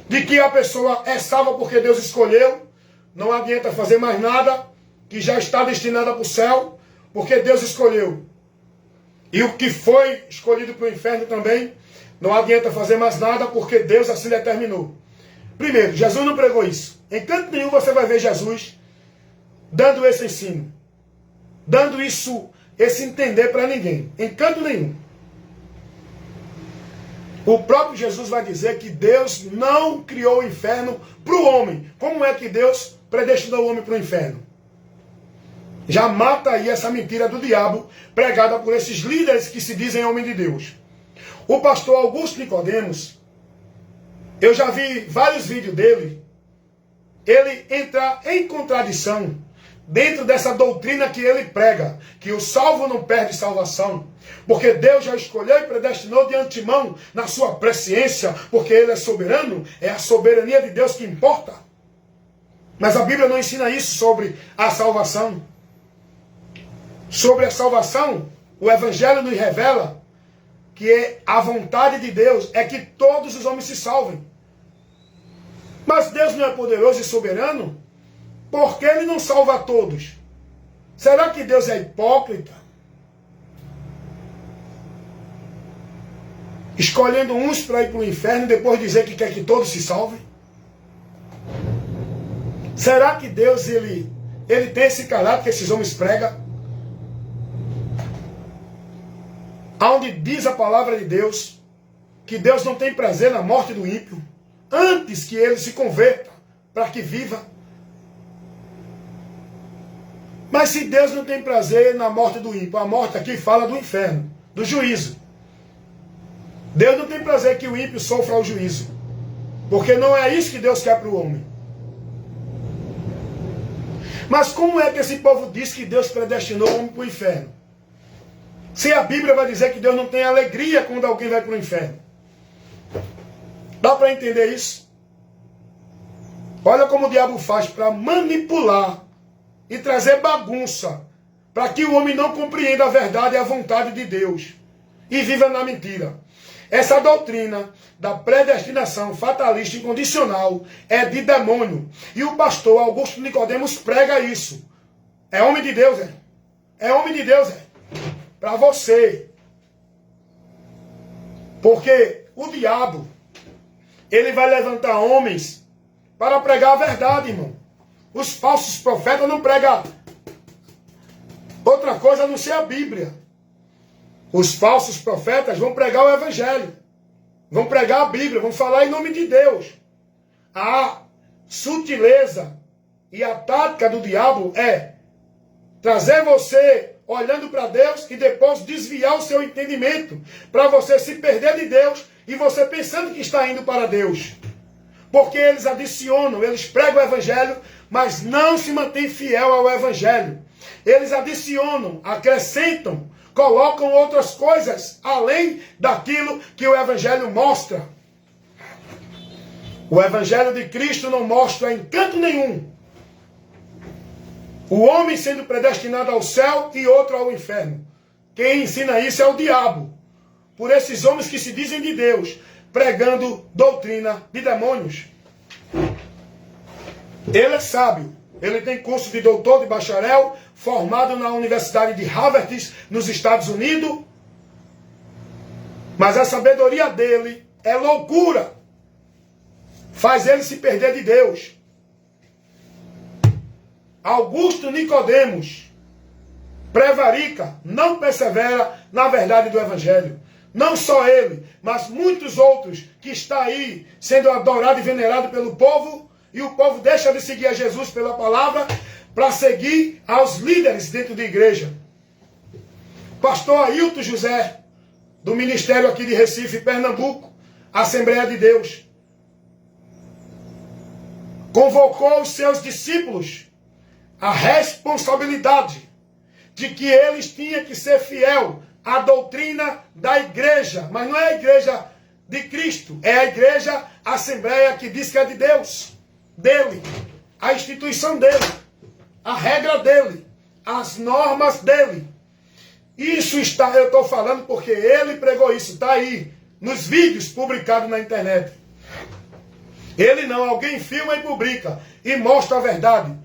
de que a pessoa é salva porque Deus escolheu, não adianta fazer mais nada, que já está destinada para o céu, porque Deus escolheu. E o que foi escolhido para o inferno também, não adianta fazer mais nada, porque Deus assim determinou. Primeiro, Jesus não pregou isso. Em canto nenhum você vai ver Jesus dando esse ensino, dando isso, esse entender para ninguém. Em canto nenhum. O próprio Jesus vai dizer que Deus não criou o inferno para o homem. Como é que Deus predestinou o homem para o inferno? Já mata aí essa mentira do diabo, pregada por esses líderes que se dizem homem de Deus. O pastor Augusto Nicodemos, eu já vi vários vídeos dele, ele entra em contradição dentro dessa doutrina que ele prega, que o salvo não perde salvação, porque Deus já escolheu e predestinou de antemão na sua presciência, porque ele é soberano, é a soberania de Deus que importa. Mas a Bíblia não ensina isso sobre a salvação. sobre a salvação, o Evangelho nos revela que a vontade de Deus é que todos os homens se salvem. Mas Deus não é poderoso e soberano? Por que Ele não salva a todos? Será que Deus é hipócrita? Escolhendo uns para ir para o inferno e depois dizer que quer que todos se salvem? Será que Deus ele tem esse caráter que esses homens pregam? Onde diz a palavra de Deus que Deus não tem prazer na morte do ímpio, antes que ele se converta, para que viva. Mas se Deus não tem prazer na morte do ímpio, a morte aqui fala do inferno, do juízo. Deus não tem prazer que o ímpio sofra o juízo, porque não é isso que Deus quer para o homem. Mas como é que esse povo diz que Deus predestinou o homem para o inferno? Se a Bíblia vai dizer que Deus não tem alegria quando alguém vai para o inferno. Dá para entender isso? Olha como o diabo faz para manipular e trazer bagunça, para que o homem não compreenda a verdade e a vontade de Deus e viva na mentira. Essa doutrina da predestinação fatalista incondicional é de demônio. E o pastor Augusto Nicodemos prega isso. É homem de Deus, é? É homem de Deus, é? Para você. Porque o diabo, ele vai levantar homens para pregar a verdade, irmão. Os falsos profetas não pregam outra coisa a não ser a Bíblia. Os falsos profetas vão pregar o Evangelho. Vão pregar a Bíblia, vão falar em nome de Deus. A sutileza e a tática do diabo é trazer você olhando para Deus e depois desviar o seu entendimento para você se perder de Deus e você pensando que está indo para Deus. Porque eles adicionam, eles pregam o Evangelho, mas não se mantêm fiel ao Evangelho. Eles adicionam, acrescentam, colocam outras coisas além daquilo que o Evangelho mostra. O Evangelho de Cristo não mostra em canto nenhum o homem sendo predestinado ao céu e outro ao inferno. Quem ensina isso é o diabo. Por esses homens que se dizem de Deus, pregando doutrina de demônios. Ele é sábio. Ele tem curso de doutor, de bacharel, formado na Universidade de Harvard, nos Estados Unidos. Mas a sabedoria dele é loucura. Faz ele se perder de Deus. Augusto Nicodemos prevarica, não persevera na verdade do Evangelho. Não só ele, mas muitos outros que estão aí sendo adorados e venerados pelo povo, e o povo deixa de seguir a Jesus pela palavra para seguir aos líderes dentro da igreja. Pastor Ailton José, do ministério aqui de Recife, Pernambuco, Assembleia de Deus, convocou os seus discípulos a responsabilidade de que eles tinham que ser fiel à doutrina da igreja. Mas não é a igreja de Cristo, é a igreja Assembleia que diz que é de Deus, dele, a instituição dele, a regra dele, as normas dele. Isso está, eu estou falando porque ele pregou isso, está aí, nos vídeos publicados na internet. Ele não, alguém filma e publica e mostra a verdade.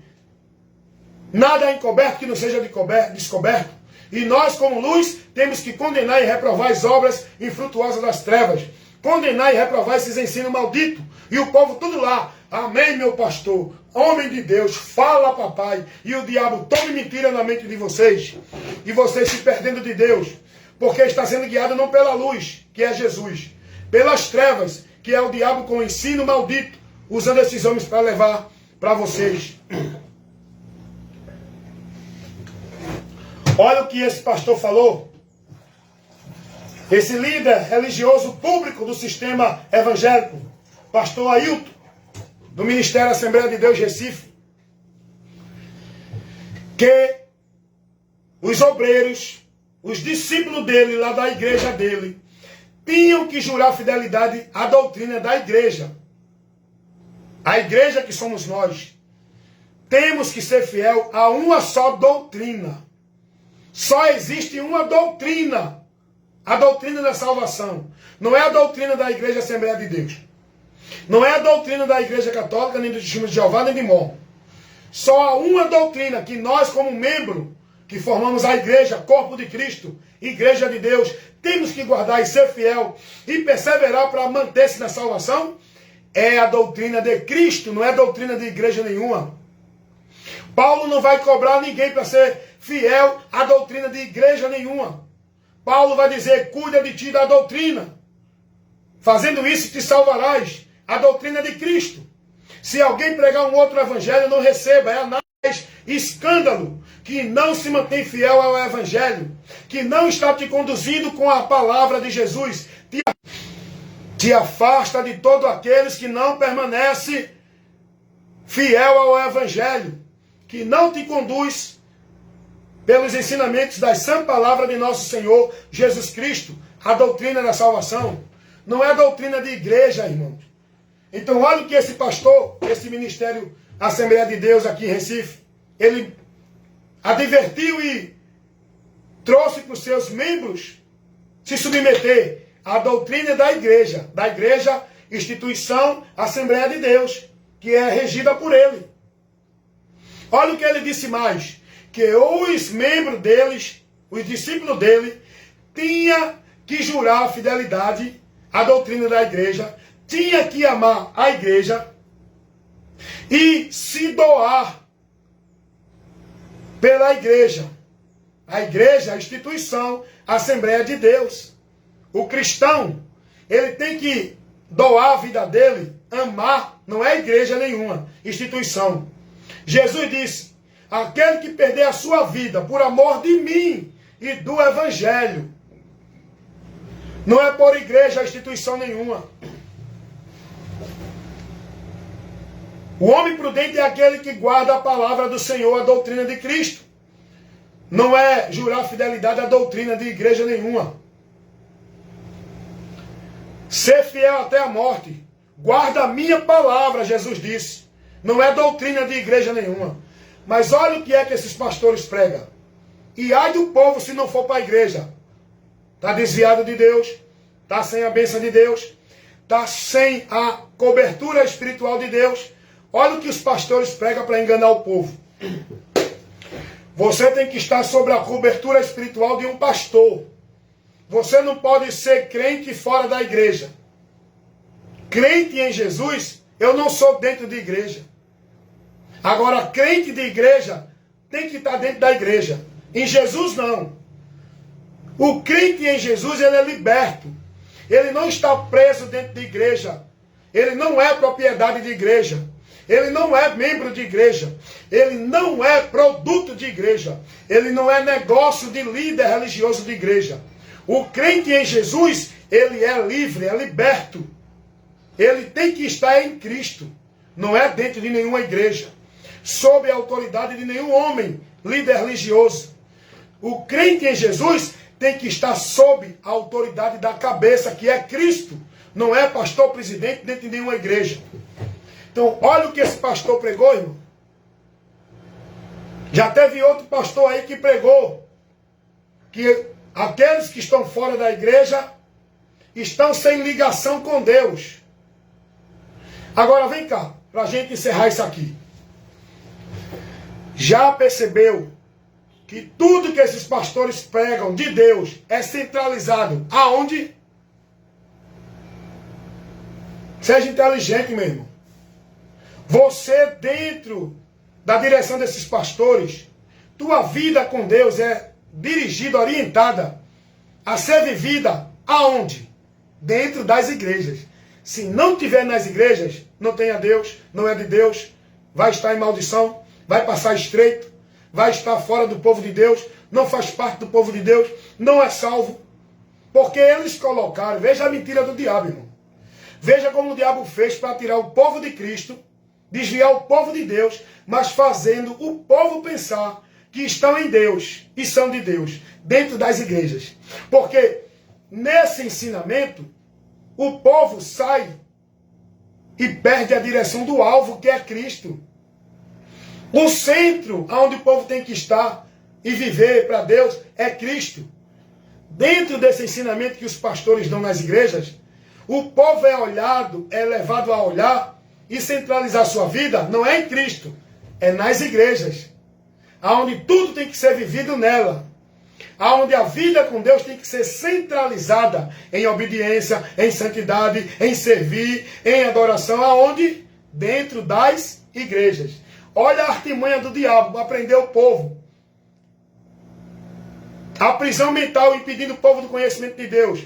Nada é encoberto que não seja descoberto. E nós, como luz, temos que condenar e reprovar as obras infrutuosas das trevas. Condenar e reprovar esses ensinos malditos. E o povo tudo lá. Amém, meu pastor. Homem de Deus, fala, papai. E o diabo tome mentira na mente de vocês. E vocês se perdendo de Deus. Porque está sendo guiado não pela luz, que é Jesus. Pelas trevas, que é o diabo com o ensino maldito. Usando esses homens para levar para vocês. Olha o que esse pastor falou. Esse líder religioso público do sistema evangélico, pastor Ailton, do Ministério Assembleia de Deus Recife, que os obreiros, os discípulos dele, lá da igreja dele, tinham que jurar fidelidade à doutrina da igreja. A igreja que somos nós. Temos que ser fiel a uma só doutrina. Só existe uma doutrina. A doutrina da salvação. Não é a doutrina da Igreja Assembleia de Deus. Não é a doutrina da Igreja Católica, nem do Testemunho de Jeová, nem de Mórmon. Só há uma doutrina que nós, como membro, que formamos a Igreja, Corpo de Cristo, Igreja de Deus, temos que guardar e ser fiel e perseverar para manter-se na salvação, é a doutrina de Cristo, não é a doutrina de igreja nenhuma. Paulo não vai cobrar ninguém para ser fiel à doutrina de igreja nenhuma. Paulo vai dizer, cuida de ti da doutrina. Fazendo isso te salvarás. A doutrina de Cristo. Se alguém pregar um outro evangelho, não receba. É análise, escândalo. Que não se mantém fiel ao evangelho. Que não está te conduzindo com a palavra de Jesus. Te afasta de todos aqueles que não permanecem fiel ao evangelho. Que não te conduz pelos ensinamentos da sã palavra de nosso Senhor Jesus Cristo. A doutrina da salvação. Não é a doutrina de igreja, irmãos. Então olha o que esse pastor, esse ministério Assembleia de Deus aqui em Recife, ele advertiu e trouxe para os seus membros se submeter à doutrina da igreja instituição Assembleia de Deus, que é regida por ele. Olha o que ele disse mais, que os membros deles, os discípulos dele, tinha que jurar a fidelidade à doutrina da igreja, tinha que amar a igreja e se doar pela igreja. A igreja, a instituição, a Assembleia de Deus. O cristão, ele tem que doar a vida dele, amar, não é igreja nenhuma, instituição. Jesus disse, aquele que perder a sua vida por amor de mim e do evangelho, não é por igreja, instituição nenhuma. O homem prudente é aquele que guarda a palavra do Senhor, a doutrina de Cristo. Não é jurar fidelidade à doutrina de igreja nenhuma. Ser fiel até a morte. Guarda a minha palavra, Jesus disse. Não é doutrina de igreja nenhuma. Mas olha o que é que esses pastores pregam. E ai do povo se não for para a igreja. Está desviado de Deus. Está sem a bênção de Deus. Está sem a cobertura espiritual de Deus. Olha o que os pastores pregam para enganar o povo. Você tem que estar sobre a cobertura espiritual de um pastor. Você não pode ser crente fora da igreja. Crente em Jesus, eu não sou dentro de igreja. Agora, crente de igreja tem que estar dentro da igreja. Em Jesus, não. O crente em Jesus, ele é liberto. Ele não está preso dentro de igreja. Ele não é propriedade de igreja. Ele não é membro de igreja. Ele não é produto de igreja. Ele não é negócio de líder religioso de igreja. O crente em Jesus, ele é livre, é liberto. Ele tem que estar em Cristo. Não é dentro de nenhuma igreja. Sob a autoridade de nenhum homem, líder religioso. O crente em Jesus tem que estar sob a autoridade da cabeça, que é Cristo. Não é pastor presidente dentro de nenhuma igreja. Então, olha o que esse pastor pregou, irmão. Já teve outro pastor aí que pregou que aqueles que estão fora da igreja estão sem ligação com Deus. Agora vem cá, para a gente encerrar isso aqui. Já percebeu que tudo que esses pastores pregam de Deus é centralizado aonde? Seja inteligente, meu irmão. Você dentro da direção desses pastores, tua vida com Deus é dirigida, orientada a ser vivida aonde? Dentro das igrejas. Se não tiver nas igrejas, não tem a Deus, não é de Deus, vai estar em maldição, vai passar estreito, vai estar fora do povo de Deus, não faz parte do povo de Deus, não é salvo. Porque eles colocaram, veja a mentira do diabo, irmão. Veja como o diabo fez para tirar o povo de Cristo, desviar o povo de Deus, mas fazendo o povo pensar que estão em Deus e são de Deus, dentro das igrejas. Porque nesse ensinamento, o povo sai e perde a direção do alvo, que é Cristo. O centro onde o povo tem que estar e viver para Deus é Cristo. Dentro desse ensinamento que os pastores dão nas igrejas, o povo é olhado, é levado a olhar e centralizar sua vida, não é em Cristo, é nas igrejas, aonde tudo tem que ser vivido nela, aonde a vida com Deus tem que ser centralizada em obediência, em santidade, em servir, em adoração, aonde? Dentro das igrejas. Olha a artimanha do diabo, aprender o povo. A prisão mental impedindo o povo do conhecimento de Deus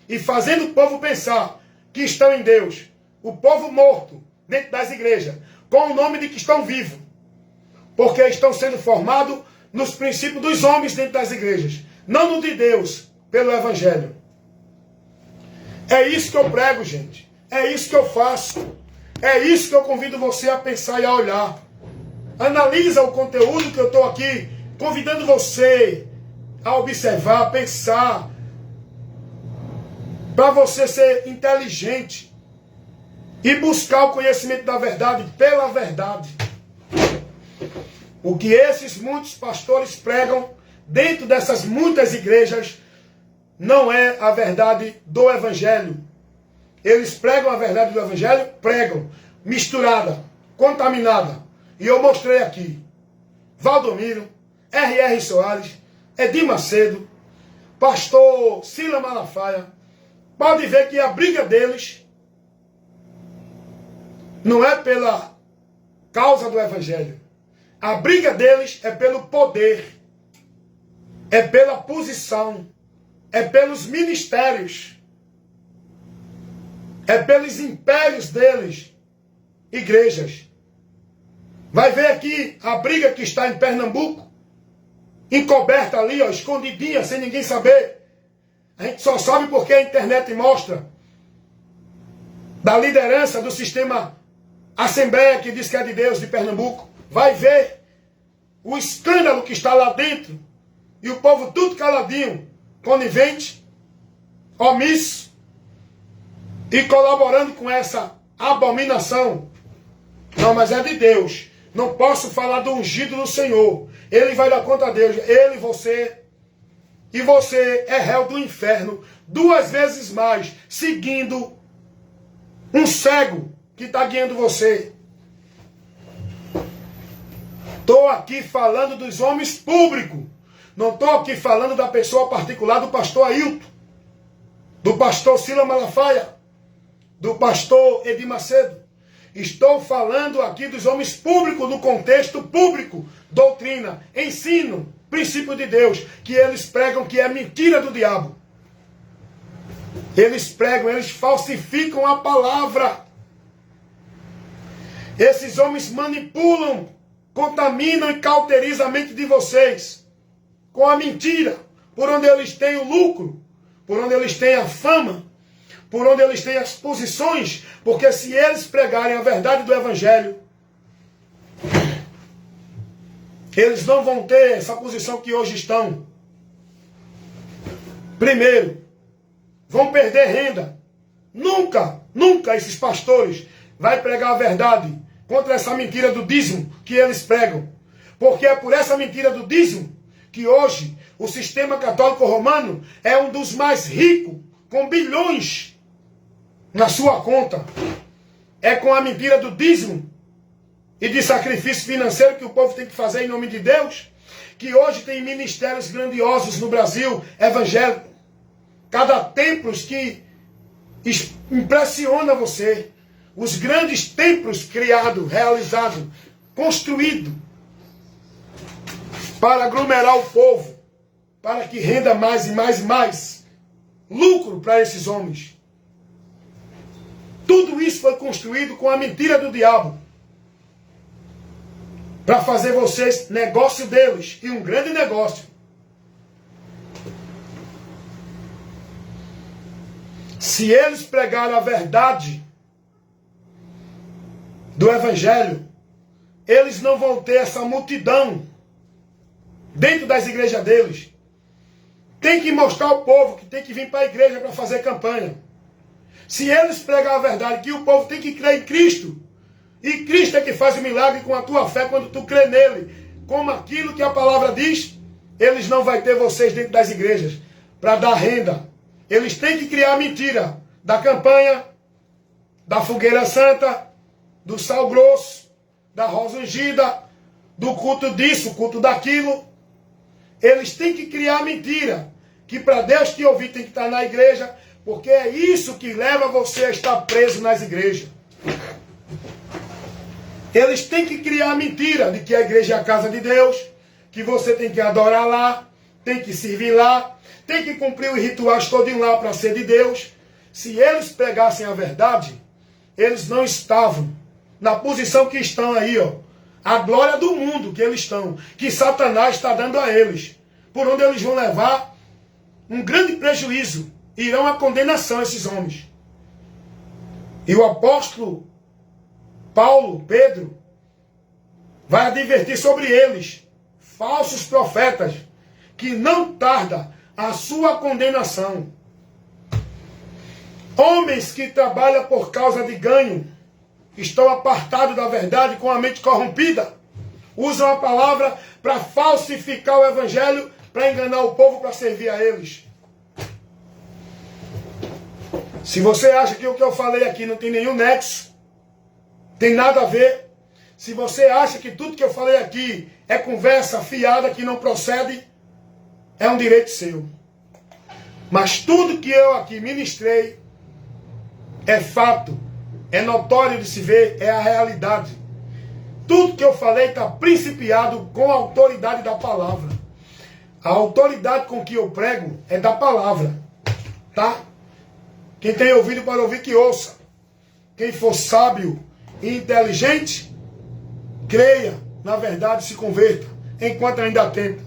e fazendo o povo pensar que estão em Deus. O povo morto dentro das igrejas, com o nome de que estão vivos, porque estão sendo formados nos princípios dos homens dentro das igrejas, não no de Deus, pelo Evangelho. É isso que eu prego, gente. É isso que eu faço. É isso que eu convido você a pensar e a olhar. Analisa o conteúdo que eu estou aqui convidando você a observar, a pensar, para você ser inteligente e buscar o conhecimento da verdade pela verdade. O que esses muitos pastores pregam dentro dessas muitas igrejas não é a verdade do Evangelho. Eles pregam a verdade do Evangelho, pregam, misturada, contaminada. E eu mostrei aqui. Valdomiro, R.R. Soares, Edir Macedo, pastor Silas Malafaia. Pode ver que a briga deles não é pela causa do Evangelho. A briga deles é pelo poder, é pela posição, é pelos ministérios, é pelos impérios deles, igrejas. Vai ver aqui a briga que está em Pernambuco, encoberta ali, ó, escondidinha, sem ninguém saber. A gente só sabe porque a internet mostra. Da liderança do sistema Assembleia, que diz que é de Deus, de Pernambuco. Vai ver o escândalo que está lá dentro. E o povo tudo caladinho, conivente, omisso, e colaborando com essa abominação. Não, mas é de Deus. Não posso falar do ungido do Senhor. Ele vai dar conta a Deus. Ele, você. E você é réu do inferno 2 vezes mais, seguindo um cego que está guiando você. Estou aqui falando dos homens públicos. Não estou aqui falando da pessoa particular do pastor Ailton, do pastor Silas Malafaia, do pastor Edir Macedo. Estou falando aqui dos homens públicos, no contexto público, doutrina, ensino, princípio de Deus, que eles pregam que é mentira do diabo. Eles pregam, eles falsificam a palavra. Esses homens manipulam, contaminam e cauterizam a mente de vocês com a mentira, por onde eles têm o lucro, por onde eles têm a fama, por onde eles têm as posições, porque se eles pregarem a verdade do Evangelho, eles não vão ter essa posição que hoje estão. Primeiro, vão perder renda. Nunca esses pastores vão pregar a verdade contra essa mentira do dízimo que eles pregam. Porque é por essa mentira do dízimo que hoje o sistema católico romano é um dos mais ricos, com bilhões na sua conta. É com a mentira do dízimo e de sacrifício financeiro que o povo tem que fazer em nome de Deus, que hoje tem ministérios grandiosos no Brasil, evangélico. Cada templos que impressiona você. Os grandes templos criados, realizados, construídos para aglomerar o povo, para que renda mais e mais e mais lucro para esses homens. Tudo isso foi construído com a mentira do diabo, para fazer vocês negócio deles, e um grande negócio. Se eles pregarem a verdade do Evangelho, eles não vão ter essa multidão dentro das igrejas deles. Tem que mostrar ao povo que tem que vir para a igreja para fazer campanha. Se eles pregar a verdade, que o povo tem que crer em Cristo, e Cristo é que faz o milagre com a tua fé quando tu crê nele, como aquilo que a palavra diz, eles não vão ter vocês dentro das igrejas para dar renda. Eles têm que criar mentira da campanha, da fogueira santa, do sal grosso, da rosa ungida, do culto disso, culto daquilo. Eles têm que criar mentira, que para Deus te ouvir tem que estar na igreja, porque é isso que leva você a estar preso nas igrejas. Eles têm que criar mentira de que a igreja é a casa de Deus, que você tem que adorar lá, tem que servir lá, tem que cumprir os rituais todinho lá para ser de Deus. Se eles pegassem a verdade, eles não estavam na posição que estão aí, ó. A glória do mundo que eles estão, que Satanás está dando a eles. Por onde eles vão levar um grande prejuízo. Irão à condenação esses homens. E o apóstolo Paulo, Pedro, vai advertir sobre eles, falsos profetas, que não tarda a sua condenação. Homens que trabalham por causa de ganho, estão apartados da verdade com a mente corrompida, usam a palavra para falsificar o evangelho, para enganar o povo, para servir a eles. Se você acha que o que eu falei aqui não tem nenhum nexo, tem nada a ver, se você acha que tudo que eu falei aqui é conversa fiada que não procede, é um direito seu. Mas tudo que eu aqui ministrei é fato, é notório de se ver, é a realidade. Tudo que eu falei está principiado com a autoridade da palavra. A autoridade com que eu prego é da palavra, tá? Quem tem ouvido para ouvir, que ouça. Quem for sábio e inteligente, creia na verdade e se converta, enquanto ainda há tempo.